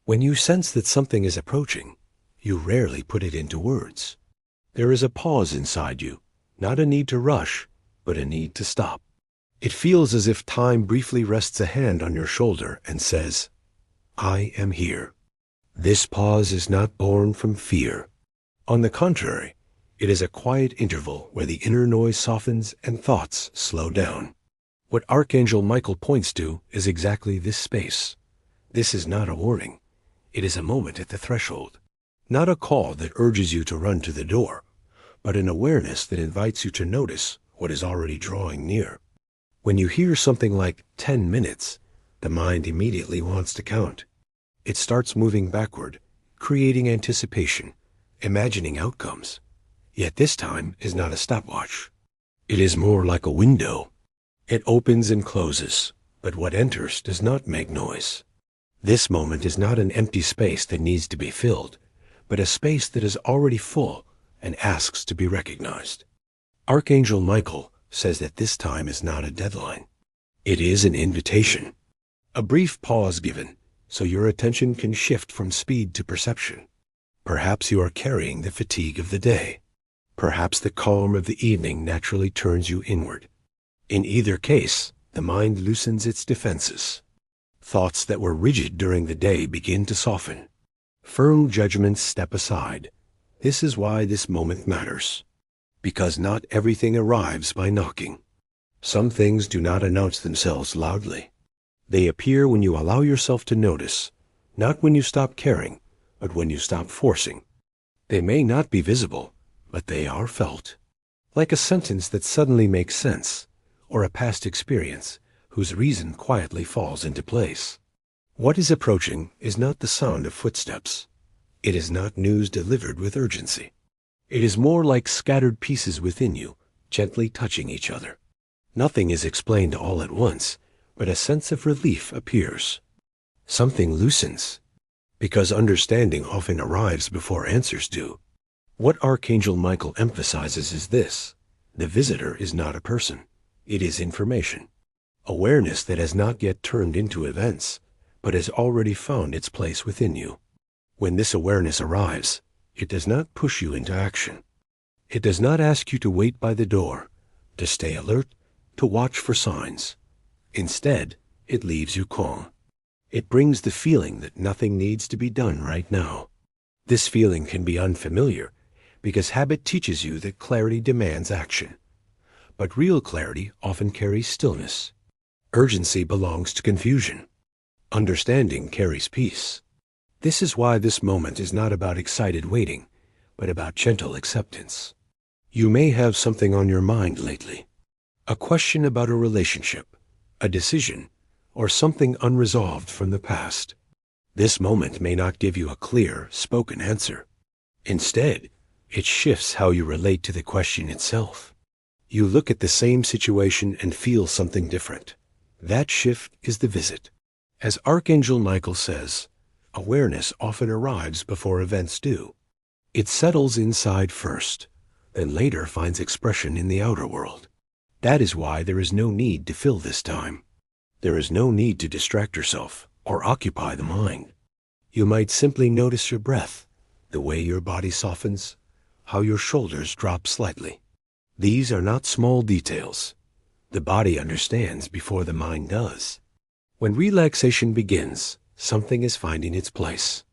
When you sense that something is approaching, you rarely put it into words. There is a pause inside you, not a need to rush, but a need to stop. It feels as if time briefly rests a hand on your shoulder and says, I am here. This pause is not born from fear. On the contrary, it is a quiet interval where the inner noise softens and thoughts slow down. What Archangel Michael points to is exactly this space. This is not a warning. It is a moment at the threshold. Not a call that urges you to run to the door, but an awareness that invites you to notice what is already drawing near. When you hear something like 10 minutes, the mind immediately wants to count. It starts moving backward, creating anticipation, imagining outcomes. Yet this time is not a stopwatch. It is more like a window. It opens and closes, but what enters does not make noise. This moment is not an empty space that needs to be filled, but a space that is already full and asks to be recognized. Archangel Michael says that this time is not a deadline. It is an invitation, a brief pause given so your attention can shift from speed to perception. Perhaps you are carrying the fatigue of the day. Perhaps the calm of the evening naturally turns you inward. In either case, the mind loosens its defenses. Thoughts that were rigid during the day begin to soften. Firm judgments step aside. This is why this moment matters. Because not everything arrives by knocking. Some things do not announce themselves loudly. They appear when you allow yourself to notice, not when you stop caring, but when you stop forcing. They may not be visible, but they are felt. Like a sentence that suddenly makes sense, or a past experience whose reason quietly falls into place. What is approaching is not the sound of footsteps. It is not news delivered with urgency. It is more like scattered pieces within you, gently touching each other. Nothing is explained all at once, but a sense of relief appears. Something loosens, because understanding often arrives before answers do. What Archangel Michael emphasizes is this: the visitor is not a person. It is information. Awareness that has not yet turned into events, but has already found its place within you. When this awareness arrives, it does not push you into action. It does not ask you to wait by the door, to stay alert, to watch for signs. Instead, it leaves you calm. It brings the feeling that nothing needs to be done right now. This feeling can be unfamiliar because habit teaches you that clarity demands action. But real clarity often carries stillness. Urgency belongs to confusion. Understanding carries peace. This is why this moment is not about excited waiting, but about gentle acceptance. You may have something on your mind lately. A question about a relationship, a decision, or something unresolved from the past. This moment may not give you a clear, spoken answer. Instead, it shifts how you relate to the question itself. You look at the same situation and feel something different. That shift is the visit. As Archangel Michael says, awareness often arrives before events do. It settles inside first, then later finds expression in the outer world. That is why there is no need to fill this time. There is no need to distract yourself or occupy the mind. You might simply notice your breath, the way your body softens, how your shoulders drop slightly. These are not small details. The body understands before the mind does. When relaxation begins, something is finding its place.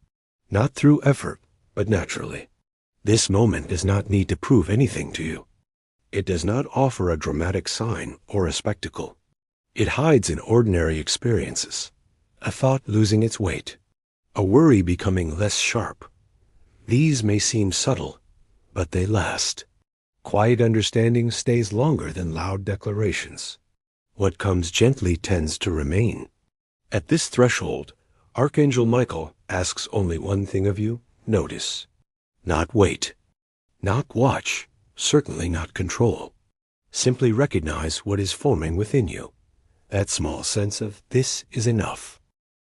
Not through effort, but naturally. This moment does not need to prove anything to you. It does not offer a dramatic sign or a spectacle. It hides in ordinary experiences. A thought losing its weight. A worry becoming less sharp. These may seem subtle, but they last. Quiet understanding stays longer than loud declarations. What comes gently tends to remain. At this threshold, Archangel Michael asks only one thing of you: notice. Not wait. Not watch. Certainly not control. Simply recognize what is forming within you. That small sense of this is enough.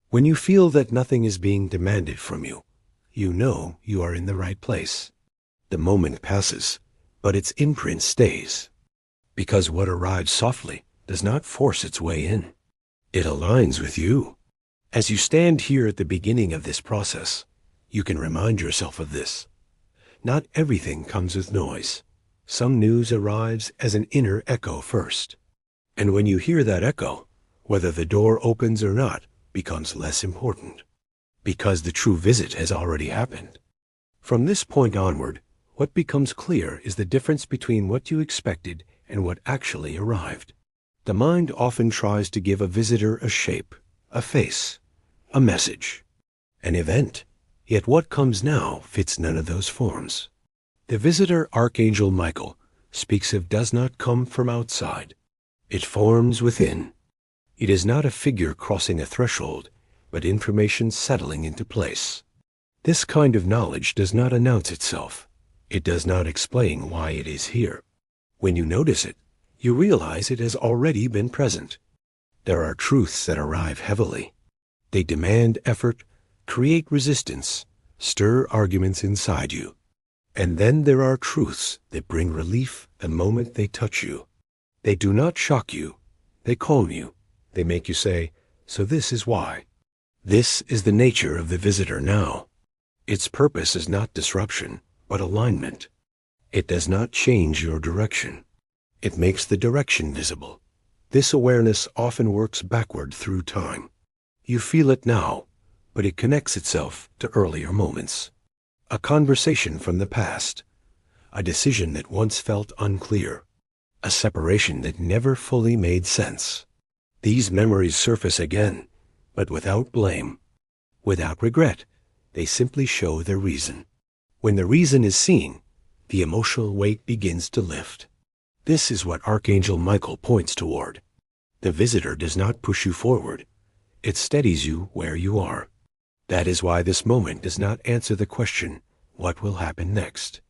When you feel that nothing is being demanded from you, you know you are in the right place. The moment passes, but its imprint stays. Because what arrives softly does not force its way in. It aligns with you. As you stand here at the beginning of this process, you can remind yourself of this. Not everything comes with noise. Some news arrives as an inner echo first. And when you hear that echo, whether the door opens or not becomes less important, because the true visit has already happened. From this point onward, what becomes clear is the difference between what you expected and what actually arrived. The mind often tries to give a visitor a shape, a face, a message, an event, yet what comes now fits none of those forms. The visitor Archangel Michael speaks of does not come from outside. It forms within. It is not a figure crossing a threshold, but information settling into place. This kind of knowledge does not announce itself. It does not explain why it is here. When you notice it, you realize it has already been present. There are truths that arrive heavily. They demand effort, create resistance, stir arguments inside you. And then there are truths that bring relief the moment they touch you. They do not shock you. They calm you. They make you say, "So this is why." This is the nature of the visitor now. Its purpose is not disruption, but alignment. It does not change your direction. It makes the direction visible. This awareness often works backward through time. You feel it now, but it connects itself to earlier moments. A conversation from the past, a decision that once felt unclear, a separation that never fully made sense. These memories surface again, but without blame, without regret. They simply show their reason. When the reason is seen, the emotional weight begins to lift. This is what Archangel Michael points toward. The visitor does not push you forward. It steadies you where you are. That is why this moment does not answer the question, what will happen next?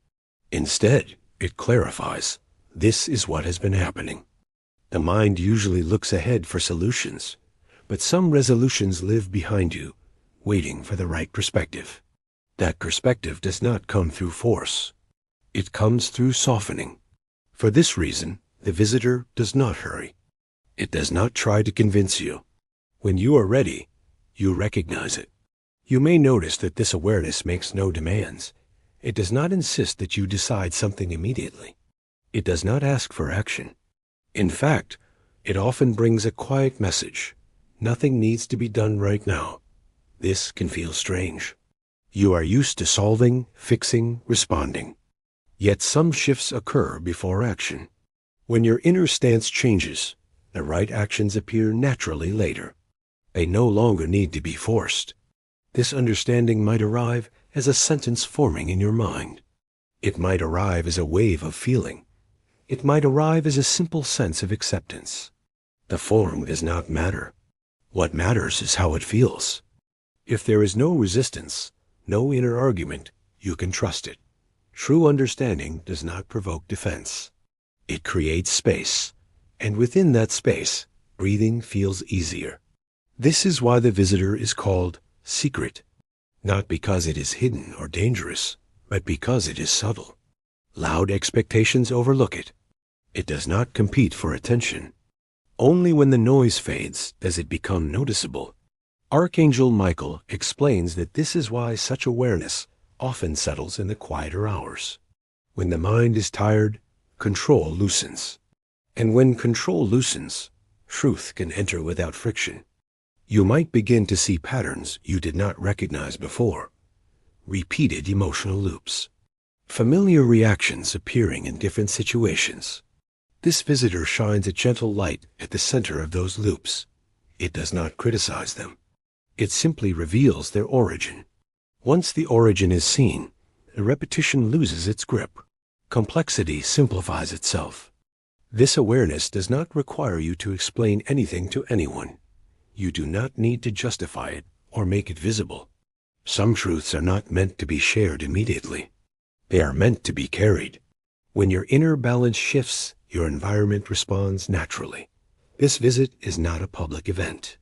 Instead, it clarifies, this is what has been happening. The mind usually looks ahead for solutions, but some resolutions live behind you, waiting for the right perspective. That perspective does not come through force. It comes through softening. For this reason, the visitor does not hurry. It does not try to convince you. When you are ready, you recognize it. You may notice that this awareness makes no demands. It does not insist that you decide something immediately. It does not ask for action. In fact, it often brings a quiet message. Nothing needs to be done right now. This can feel strange. You are used to solving, fixing, responding. Yet some shifts occur before action. When your inner stance changes, the right actions appear naturally later. They no longer need to be forced. This understanding might arrive as a sentence forming in your mind. It might arrive as a wave of feeling. It might arrive as a simple sense of acceptance. The form does not matter. What matters is how it feels. If there is no resistance, no inner argument, you can trust it. True understanding does not provoke defense. It creates space, and within that space, breathing feels easier. This is why the visitor is called secret, not because it is hidden or dangerous, but because it is subtle. Loud expectations overlook it. It does not compete for attention. Only when the noise fades does it become noticeable. Archangel Michael explains that this is why such awareness often settles in the quieter hours. When the mind is tired, control loosens. And when control loosens, truth can enter without friction. You might begin to see patterns you did not recognize before. Repeated emotional loops. Familiar reactions appearing in different situations. This visitor shines a gentle light at the center of those loops. It does not criticize them. It simply reveals their origin. Once the origin is seen, the repetition loses its grip. Complexity simplifies itself. This awareness does not require you to explain anything to anyone. You do not need to justify it or make it visible. Some truths are not meant to be shared immediately. They are meant to be carried. When your inner balance shifts, your environment responds naturally. This visit is not a public event.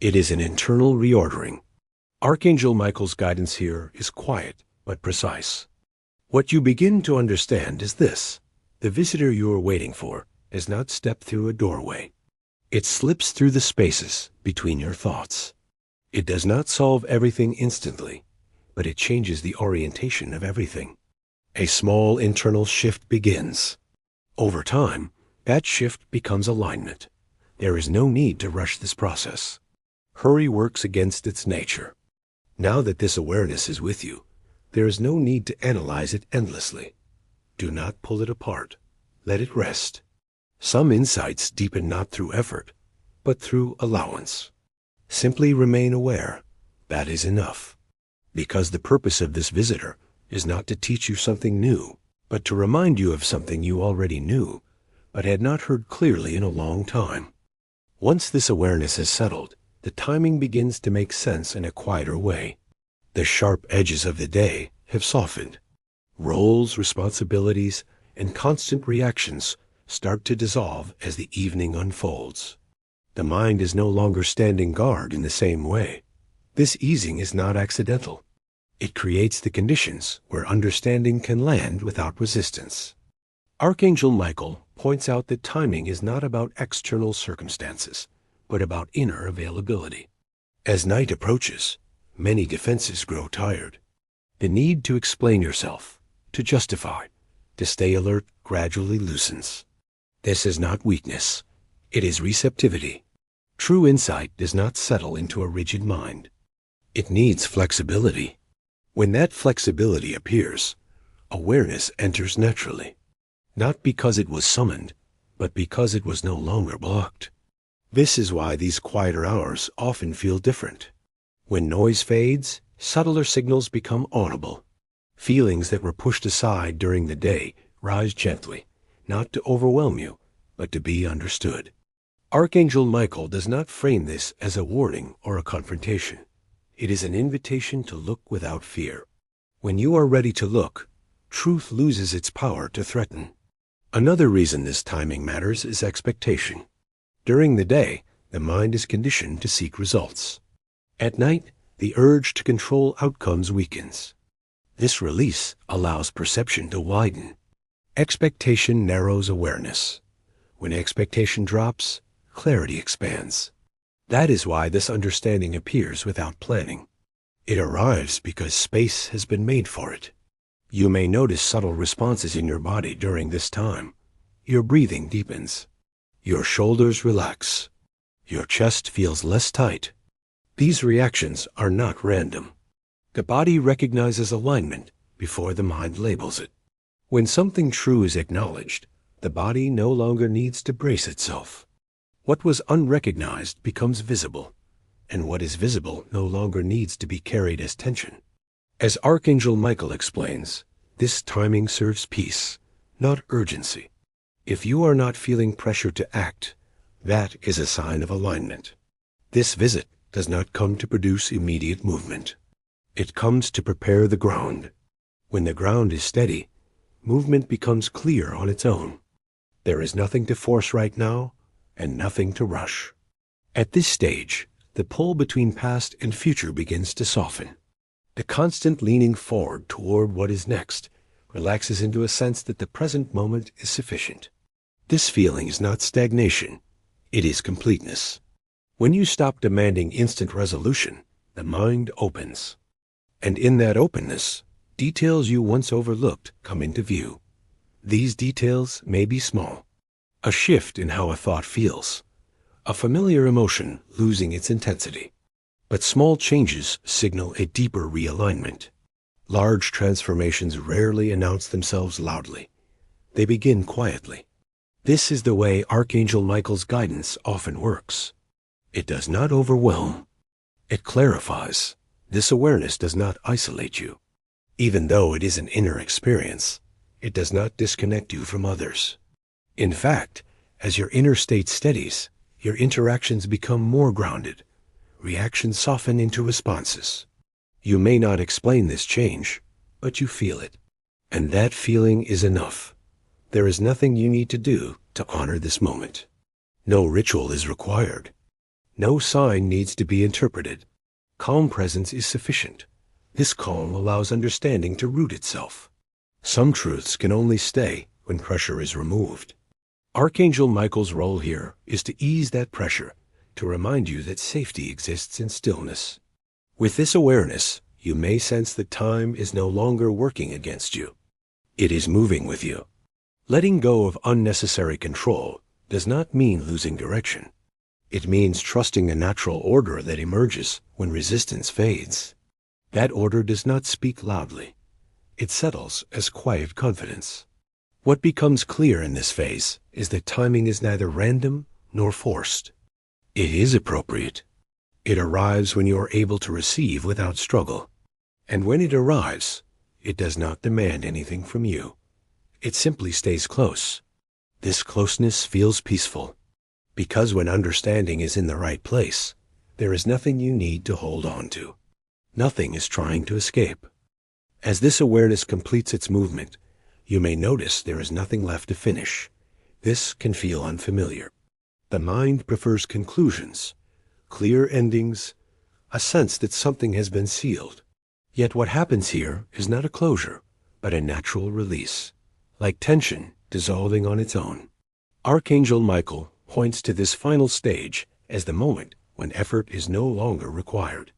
It is an internal reordering. Archangel Michael's guidance here is quiet but precise. What you begin to understand is this: the visitor you are waiting for does not step through a doorway. It slips through the spaces between your thoughts. It does not solve everything instantly, but it changes the orientation of everything. A small internal shift begins. Over time, that shift becomes alignment. There is no need to rush this process. Hurry works against its nature. Now that this awareness is with you, there is no need to analyze it endlessly. Do not pull it apart. Let it rest. Some insights deepen not through effort, but through allowance. Simply remain aware. That is enough. Because the purpose of this visitor is not to teach you something new, but to remind you of something you already knew, but had not heard clearly in a long time. Once this awareness has settled, the timing begins to make sense in a quieter way. The sharp edges of the day have softened. Roles, responsibilities, and constant reactions start to dissolve as the evening unfolds. The mind is no longer standing guard in the same way. This easing is not accidental. It creates the conditions where understanding can land without resistance. Archangel Michael points out that timing is not about external circumstances, but about inner availability. As night approaches, many defenses grow tired. The need to explain yourself, to justify, to stay alert gradually loosens. This is not weakness. It is receptivity. True insight does not settle into a rigid mind. It needs flexibility. When that flexibility appears, awareness enters naturally, not because it was summoned, but because it was no longer blocked. This is why these quieter hours often feel different. When noise fades, subtler signals become audible. Feelings that were pushed aside during the day rise gently, not to overwhelm you, but to be understood. Archangel Michael does not frame this as a warning or a confrontation. It is an invitation to look without fear. When you are ready to look, truth loses its power to threaten. Another reason this timing matters is expectation. During the day, the mind is conditioned to seek results. At night, the urge to control outcomes weakens. This release allows perception to widen. Expectation narrows awareness. When expectation drops, clarity expands. That is why this understanding appears without planning. It arrives because space has been made for it. You may notice subtle responses in your body during this time. Your breathing deepens. Your shoulders relax. Your chest feels less tight. These reactions are not random. The body recognizes alignment before the mind labels it. When something true is acknowledged, the body no longer needs to brace itself. What was unrecognized becomes visible, and what is visible no longer needs to be carried as tension. As Archangel Michael explains, this timing serves peace, not urgency. If you are not feeling pressure to act, that is a sign of alignment. This visit does not come to produce immediate movement. It comes to prepare the ground. When the ground is steady, movement becomes clear on its own. There is nothing to force right now, and nothing to rush. At this stage, the pull between past and future begins to soften. The constant leaning forward toward what is next relaxes into a sense that the present moment is sufficient. This feeling is not stagnation, it is completeness. When you stop demanding instant resolution, the mind opens. And in that openness, details you once overlooked come into view. These details may be small. A shift in how a thought feels, a familiar emotion losing its intensity. But small changes signal a deeper realignment. Large transformations rarely announce themselves loudly. They begin quietly. This is the way Archangel Michael's guidance often works. It does not overwhelm. It clarifies. This awareness does not isolate you. Even though it is an inner experience, it does not disconnect you from others. In fact, as your inner state steadies, your interactions become more grounded. Reactions soften into responses. You may not explain this change, but you feel it. And that feeling is enough. There is nothing you need to do to honor this moment. No ritual is required. No sign needs to be interpreted. Calm presence is sufficient. This calm allows understanding to root itself. Some truths can only stay when pressure is removed. Archangel Michael's role here is to ease that pressure, to remind you that safety exists in stillness. With this awareness, you may sense that time is no longer working against you. It is moving with you. Letting go of unnecessary control does not mean losing direction. It means trusting the natural order that emerges when resistance fades. That order does not speak loudly. It settles as quiet confidence. What becomes clear in this phase is that timing is neither random nor forced. It is appropriate. It arrives when you are able to receive without struggle. And when it arrives, it does not demand anything from you. It simply stays close. This closeness feels peaceful, because when understanding is in the right place, there is nothing you need to hold on to. Nothing is trying to escape. As this awareness completes its movement, you may notice there is nothing left to finish. This can feel unfamiliar. The mind prefers conclusions, clear endings, a sense that something has been sealed. Yet what happens here is not a closure, but a natural release, like tension dissolving on its own. Archangel Michael points to this final stage as the moment when effort is no longer required.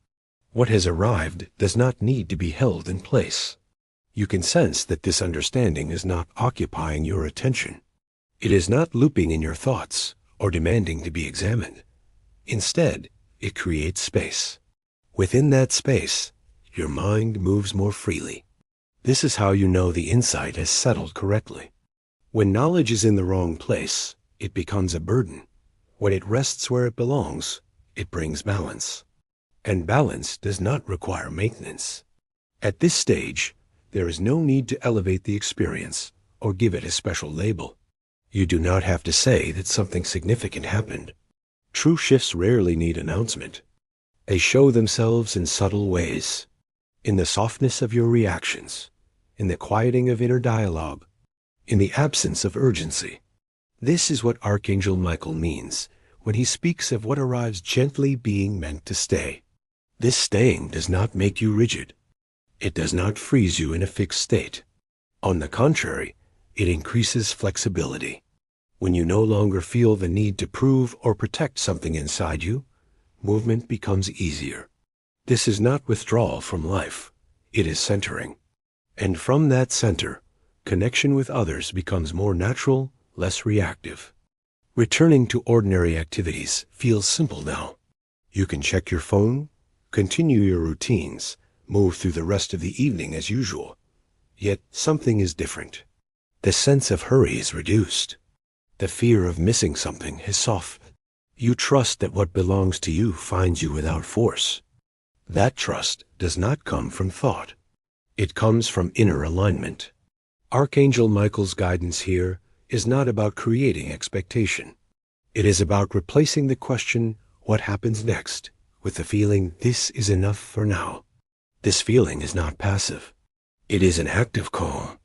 What has arrived does not need to be held in place. You can sense that this understanding is not occupying your attention. It is not looping in your thoughts or demanding to be examined. Instead, it creates space. Within that space, your mind moves more freely. This is how you know the insight has settled correctly. When knowledge is in the wrong place, it becomes a burden. When it rests where it belongs, it brings balance. And balance does not require maintenance. At this stage, there is no need to elevate the experience or give it a special label. You do not have to say that something significant happened. True shifts rarely need announcement. They show themselves in subtle ways, in the softness of your reactions, in the quieting of inner dialogue, in the absence of urgency. This is what Archangel Michael means when he speaks of what arrives gently being meant to stay. This staying does not make you rigid. It does not freeze you in a fixed state. On the contrary, it increases flexibility. When you no longer feel the need to prove or protect something inside you, movement becomes easier. This is not withdrawal from life. It is centering. And from that center, connection with others becomes more natural, less reactive. Returning to ordinary activities feels simple now. You can check your phone, continue your routines, move through the rest of the evening as usual. Yet something is different. The sense of hurry is reduced. The fear of missing something is softened. You trust that what belongs to you finds you without force. That trust does not come from thought. It comes from inner alignment. Archangel Michael's guidance here is not about creating expectation. It is about replacing the question, what happens next, with the feeling, this is enough for now. This feeling is not passive. It is an active call.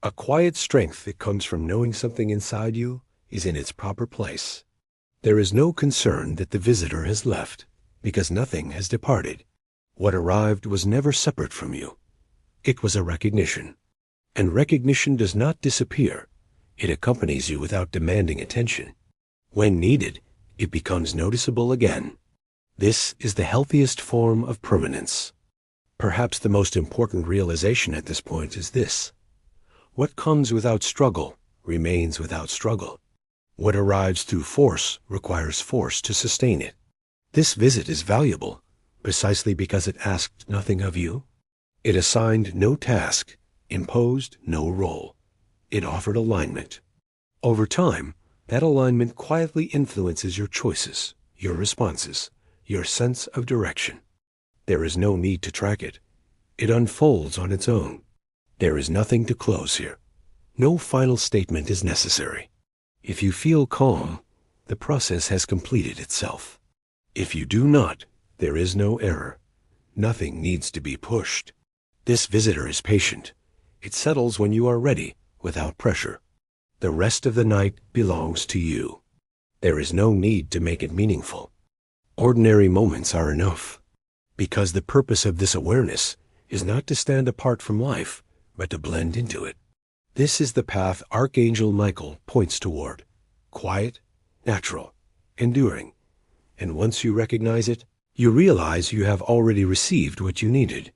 A quiet strength that comes from knowing something inside you is in its proper place. There is no concern that the visitor has left, because nothing has departed. What arrived was never separate from you. It was a recognition. And recognition does not disappear. It accompanies you without demanding attention. When needed, it becomes noticeable again. This is the healthiest form of permanence. Perhaps the most important realization at this point is this: what comes without struggle remains without struggle. What arrives through force requires force to sustain it. This visit is valuable precisely because it asked nothing of you. It assigned no task, imposed no role. It offered alignment. Over time, that alignment quietly influences your choices, your responses, your sense of direction. There is no need to track it. It unfolds on its own. There is nothing to close here. No final statement is necessary. If you feel calm, the process has completed itself. If you do not, there is no error. Nothing needs to be pushed. This visitor is patient. It settles when you are ready, without pressure. The rest of the night belongs to you. There is no need to make it meaningful. Ordinary moments are enough, because the purpose of this awareness is not to stand apart from life, but to blend into it. This is the path Archangel Michael points toward: quiet, natural, enduring. And once you recognize it, You realize you have already received what you needed.